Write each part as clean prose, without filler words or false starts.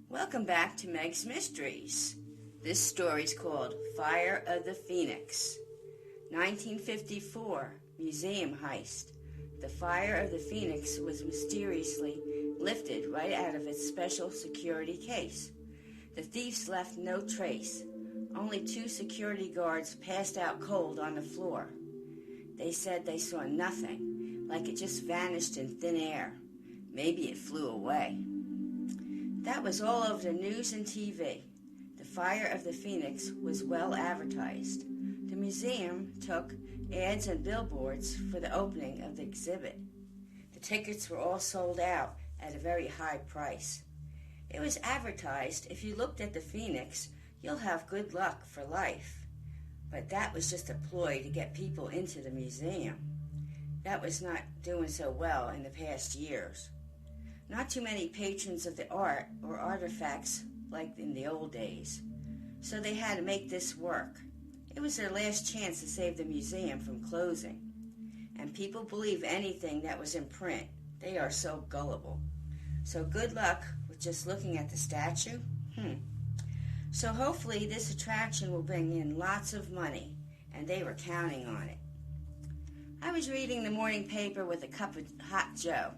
Welcome back to Meg's Mysteries. This story's called Fire of the Phoenix. 1954 Museum Heist. The Fire of the Phoenix was mysteriously lifted right out of its special security case. The thieves left no trace. Only 2 security guards passed out cold on the floor. They said they saw nothing, like it just vanished in thin air. Maybe it flew away. That was all over the news and TV. The Fire of the Phoenix was well advertised. The museum took ads and billboards for the opening of the exhibit. The tickets were all sold out at a very high price. It was advertised, if you looked at the Phoenix, you'll have good luck for life. But that was just a ploy to get people into the museum. That was not doing so well in the past years. Not too many patrons of the art or artifacts like in the old days. So they had to make this work. It was their last chance to save the museum from closing. And people believe anything that was in print. They are so gullible. So good luck with just looking at the statue. So hopefully this attraction will bring in lots of money, and they were counting on it. I was reading the morning paper with a cup of hot joe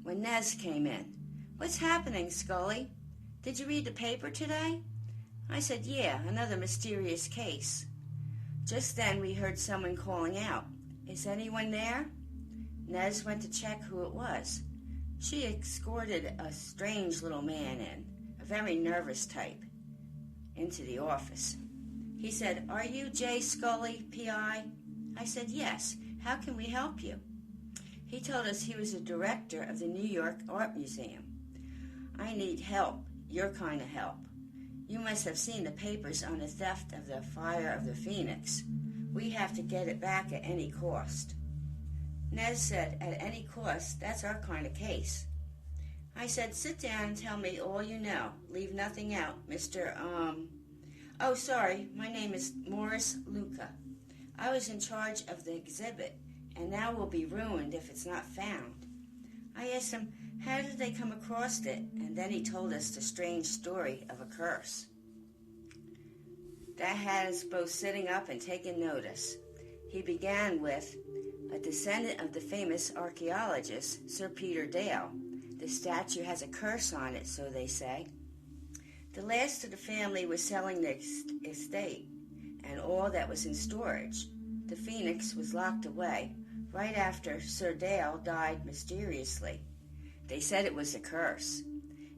when Nez came in. "What's happening, Scully? Did you read the paper today?" I said, "Yeah, another mysterious case." Just then we heard someone calling out, "Is anyone there?" Nez went to check who it was. She escorted a strange little man in, a very nervous type, into the office. He said, "Are you J. Scully, P.I.?" I said, "Yes. How can we help you?" He told us he was the director of the New York Art Museum. "I need help, your kind of help. You must have seen the papers on the theft of the Fire of the Phoenix. We have to get it back at any cost." Nez said, "At any cost, that's our kind of case." I said, "Sit down and tell me all you know. Leave nothing out, Mr. Oh, sorry, my name is Morris Luca. I was in charge of the exhibit, and now will be ruined if it's not found." I asked him, how did they come across it? And then he told us the strange story of a curse. That had us both sitting up and taking notice. He began with, a descendant of the famous archaeologist, Sir Peter Dale. The statue has a curse on it, so they say. The last of the family was selling the estate and all that was in storage. The Phoenix was locked away right after Sir Dale died mysteriously. They said it was a curse.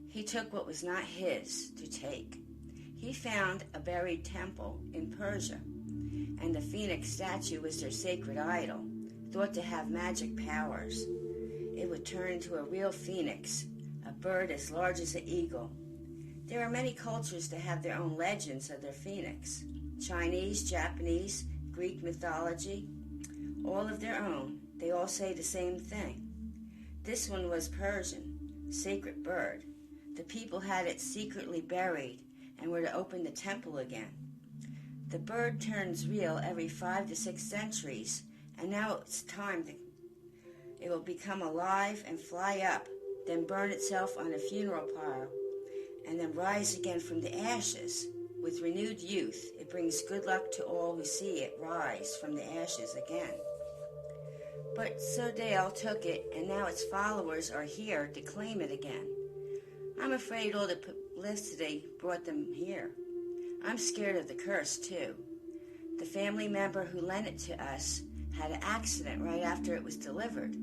He took what was not his to take. He found a buried temple in Persia, and the Phoenix statue was their sacred idol, thought to have magic powers. It would turn into a real phoenix, a bird as large as an eagle. There are many cultures that have their own legends of their phoenix. Chinese, Japanese, Greek mythology, all of their own. They all say the same thing. This one was Persian, sacred bird. The people had it secretly buried and were to open the temple again. The bird turns real every 5 to 6 centuries, and now it's time it will become alive and fly up, then burn itself on a funeral pyre, and then rise again from the ashes. With renewed youth, it brings good luck to all who see it rise from the ashes again. But Sir Dale took it, and now its followers are here to claim it again. I'm afraid all the publicity brought them here. I'm scared of the curse, too. The family member who lent it to us had an accident right after it was delivered.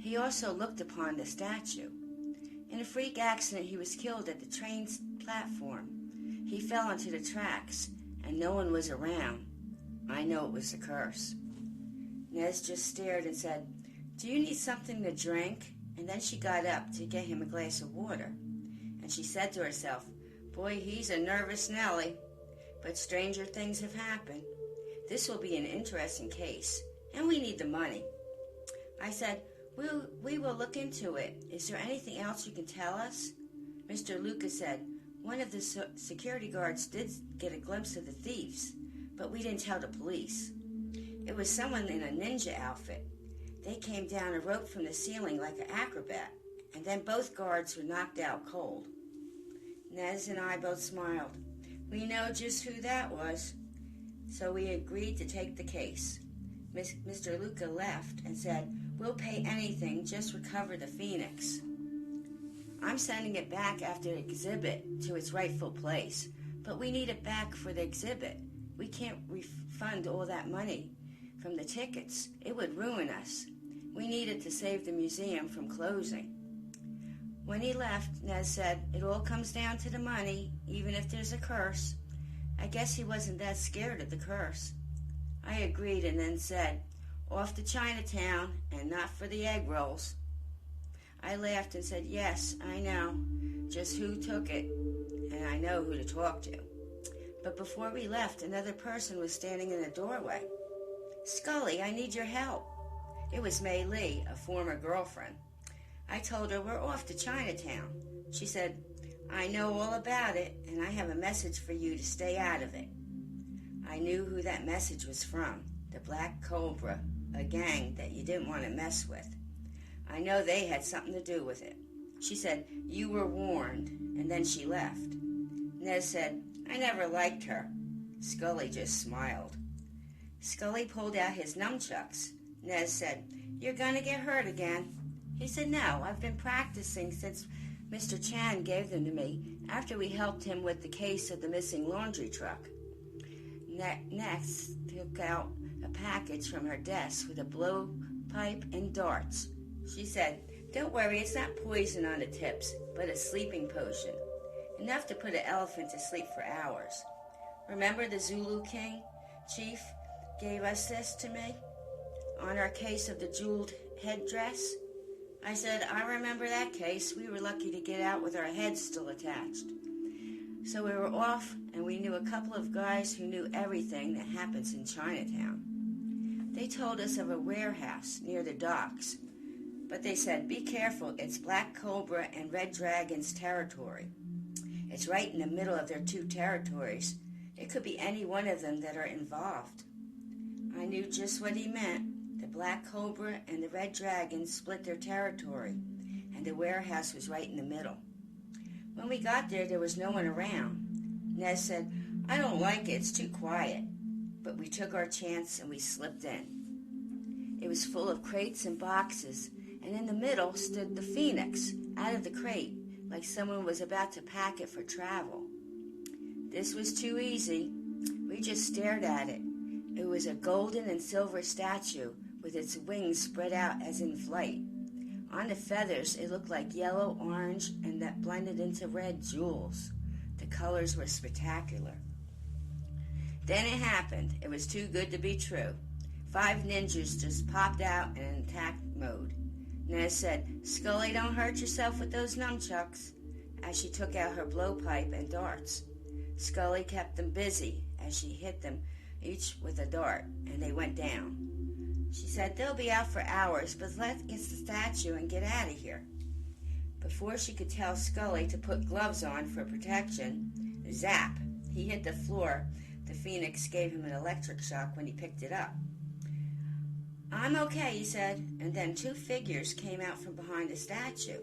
He also looked upon the statue. In a freak accident, he was killed at the train platform. He fell onto the tracks, and no one was around. I know it was the curse. Nez just stared and said, "Do you need something to drink?" And then she got up to get him a glass of water. And she said to herself, "Boy, he's a nervous Nellie. But stranger things have happened. This will be an interesting case, and we need the money." I said, We will look into it. Is there anything else you can tell us?" Mr. Lucas said, "One of the security guards did get a glimpse of the thieves, but we didn't tell the police. It was someone in a ninja outfit. They came down a rope from the ceiling like an acrobat, and then both guards were knocked out cold." Nez and I both smiled. We know just who that was. So we agreed to take the case. Mr. Luca left and said, "We'll pay anything, just recover the Phoenix." "I'm sending it back after the exhibit to its rightful place, but we need it back for the exhibit. We can't refund all that money from the tickets. It would ruin us. We need it to save the museum from closing." When he left, Nez said, "It all comes down to the money, even if there's a curse." I guess he wasn't that scared of the curse. I agreed and then said, "Off to Chinatown, and not for the egg rolls." I laughed and said, "Yes, I know just who took it, and I know who to talk to." But before we left, another person was standing in the doorway. "Scully, I need your help." It was May Lee, a former girlfriend. I told her we're off to Chinatown. She said, "I know all about it, and I have a message for you to stay out of it." I knew who that message was from, the Black Cobra, a gang that you didn't want to mess with. I know they had something to do with it. She said, "You were warned," and then she left. Nez said, "I never liked her." Scully just smiled. Scully pulled out his nunchucks. Nez said, "You're going to get hurt again." He said, "No, I've been practicing since Mr. Chan gave them to me after we helped him with the case of the missing laundry truck." Next took out a package from her desk with a blowpipe and darts. She said, "Don't worry, it's not poison on the tips, but a sleeping potion. Enough to put an elephant to sleep for hours. Remember the Zulu King chief gave us this to me on our case of the jeweled headdress?" I said, "I remember that case. We were lucky to get out with our heads still attached." So we were off, and we knew a couple of guys who knew everything that happens in Chinatown. They told us of a warehouse near the docks, but they said, "Be careful, it's Black Cobra and Red Dragon's territory. It's right in the middle of their two territories. It could be any one of them that are involved." I knew just what he meant. The Black Cobra and the Red Dragon split their territory, and the warehouse was right in the middle. When we got there, there was no one around. Nez said, "I don't like it, it's too quiet." But we took our chance and we slipped in. It was full of crates and boxes, and in the middle stood the Phoenix, out of the crate, like someone was about to pack it for travel. This was too easy. We just stared at it. It was a golden and silver statue with its wings spread out as in flight. On the feathers, it looked like yellow, orange, and that blended into red jewels. The colors were spectacular. Then it happened. It was too good to be true. 5 ninjas just popped out in an attack mode. Nez said, "Scully, don't hurt yourself with those nunchucks," as she took out her blowpipe and darts. Scully kept them busy as she hit them each with a dart, and they went down. She said, "They'll be out for hours, but let's get the statue and get out of here." Before she could tell Scully to put gloves on for protection, zap, he hit the floor. The Phoenix gave him an electric shock when he picked it up. "I'm okay," he said, and then 2 figures came out from behind the statue.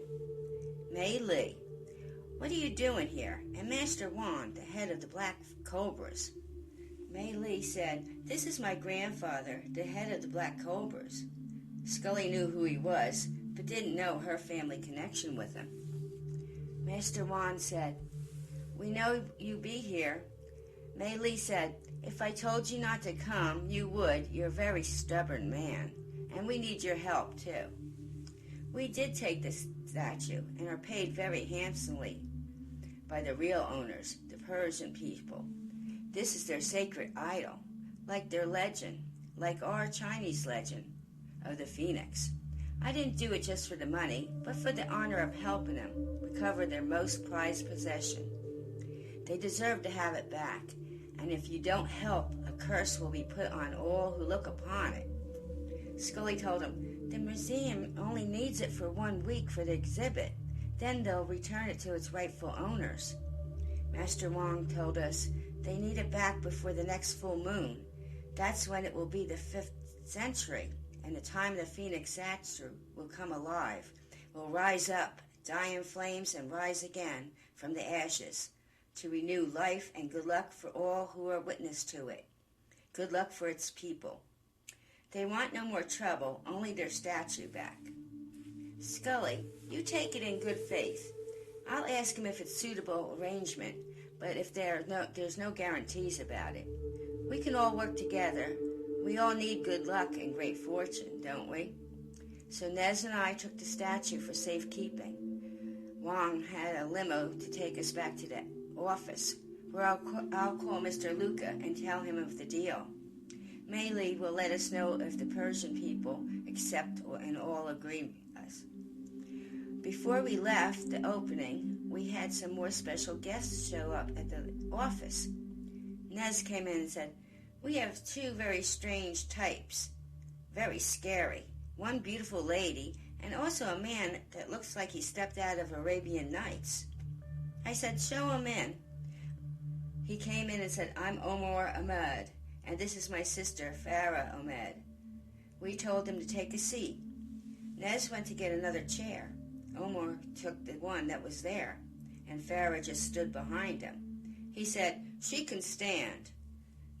May Lee. "What are you doing here?" And Master Wan, the head of the Black Cobras. May Lee said, "This is my grandfather, the head of the Black Cobras." Scully knew who he was, but didn't know her family connection with him. Master Wan said, "We know you be here." May Lee said, "If I told you not to come, you would. You're a very stubborn man, and we need your help, too." We did take the statue and are paid very handsomely by the real owners, the Persian people. This is their sacred idol, like their legend, like our Chinese legend of the Phoenix. I didn't do it just for the money, but for the honor of helping them recover their most prized possession. They deserve to have it back, and if you don't help, a curse will be put on all who look upon it. Scully told him, "The museum only needs it for 1 week for the exhibit. Then they'll return it to its rightful owners." Master Wong told us they need it back before the next full moon. That's when it will be the 5th century, and the time the Phoenix statue will come alive, will rise up die in flames and rise again from the ashes to renew life, and good luck for all who are witness to it. Good luck for its people. They want no more trouble, only their statue back. Scully, you take it in good faith. I'll ask him if it's suitable arrangement, but if there's no guarantees about it. We can all work together. We all need good luck and great fortune, don't we? So Nez and I took the statue for safekeeping. Wong had a limo to take us back to the office, where I'll call Mr. Luca and tell him of the deal. Mei Li will let us know if the Persian people accept and all agree us. Before we left the opening, we had some more special guests show up at the office. Nez came in and said, "We have two very strange types, very scary. One beautiful lady, and also a man that looks like he stepped out of Arabian Nights." I said, "Show him in." He came in and said, "I'm Omar Ahmed, and this is my sister, Farah Ahmed." We told him to take a seat. Nez went to get another chair. Omar took the one that was there, and Farah just stood behind him. He said, "She can stand."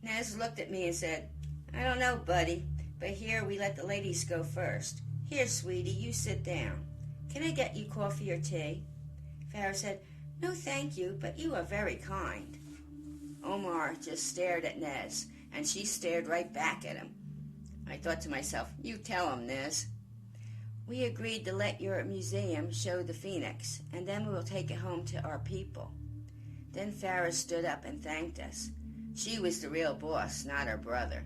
Nez looked at me and said, "I don't know, buddy, but here we let the ladies go first. Here, sweetie, you sit down. Can I get you coffee or tea?" Farah said, "No, thank you, but you are very kind." Omar just stared at Nez, and she stared right back at him. I thought to myself, you tell him, Nez. We agreed to let your museum show the phoenix, and then we will take it home to our people. Then Farah stood up and thanked us. She was the real boss, not her brother.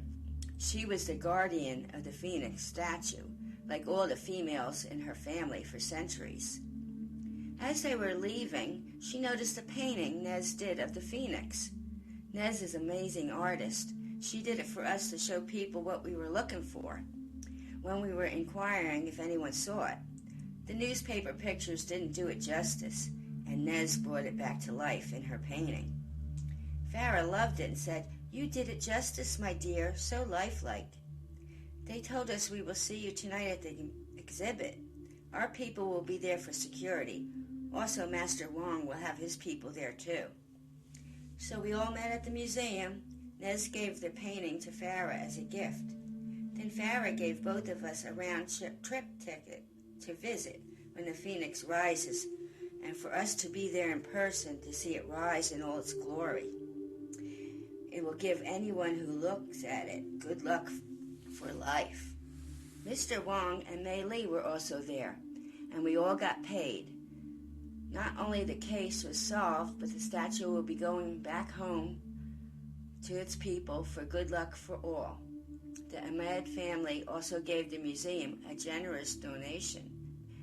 She was the guardian of the phoenix statue, like all the females in her family for centuries. As they were leaving, she noticed a painting Nez did of the phoenix. Nez is an amazing artist. She did it for us to show people what we were looking for when we were inquiring if anyone saw it. The newspaper pictures didn't do it justice, and Nez brought it back to life in her painting. Farah loved it and said, "You did it justice, my dear, so lifelike." They told us we will see you tonight at the exhibit. Our people will be there for security. Also, Master Wong will have his people there too. So we all met at the museum. Nez gave the painting to Farah as a gift. Then Farah gave both of us a round-trip ticket to visit when the phoenix rises, and for us to be there in person to see it rise in all its glory. It will give anyone who looks at it good luck for life. Mr. Wong and Mei Li were also there, and we all got paid. Not only the case was solved, but the statue will be going back home to its people for good luck for all. The Ahmed family also gave the museum a generous donation.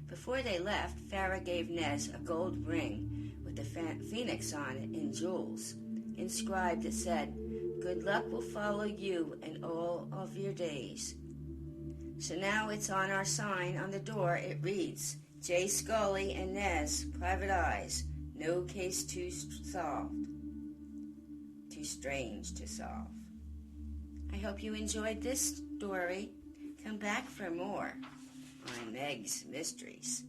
Before they left, Farah gave Nez a gold ring with the phoenix on it in jewels. Inscribed it said, "Good luck will follow you in all of your days." So now it's on our sign on the door. It reads, J. Scully and Nez, private eyes, no case too solved. Too strange to solve. I hope you enjoyed this story. Come back for more on Meg's Mysteries.